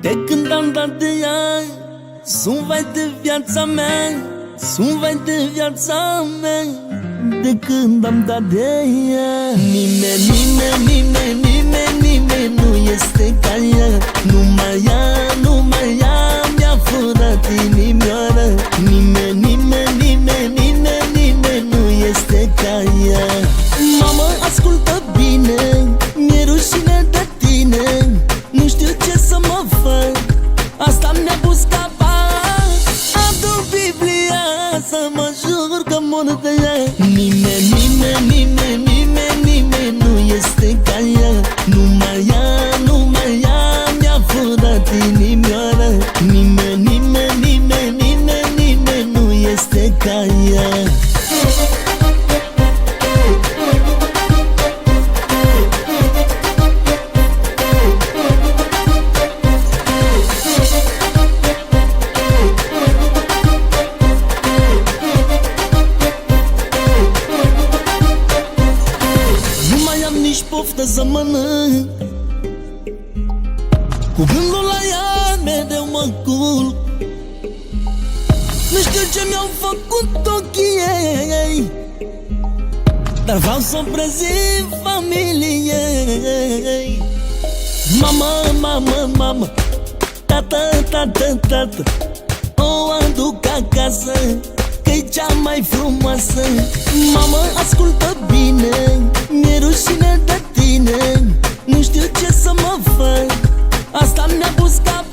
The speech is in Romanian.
De când am dat de ea, sunt vai de viața mea, sunt vai de viața mea. De când am dat de ea, nimeni, nimeni, nimeni, nimeni, nimeni nu este ca ea. Numai ea, numai ea mi-a furat inimioara. Nimeni, nimeni, nimeni, nimeni, nimeni nu este ca ea. Mamă, ascultă bine, mi-e rușine de tine, nu știu ce să mă fac, asta mi-a pus capac. Adu Biblia să mă jur că mor de ea. Nimeni, nimeni, nimeni, nimeni, nimeni nu este ca ea. Numai ea, numai ea mi-a furat inimioara. Nimeni, nimeni, nimeni, nimeni, nimeni nu este ca ea. Nici poftă să mănânc, cu gândul la ea mereu mă culc. Nu știu ce mi-au făcut ochii ei, dar vreau să prezint familiei. Mamă, mamă, mamă, tată, tată, tată, o aduc acasă, că-i cea mai frumoasă. Mamă, ascultă bine, mi-e rușine de tine, nu știu ce să mă fac, asta mi-a pus cap.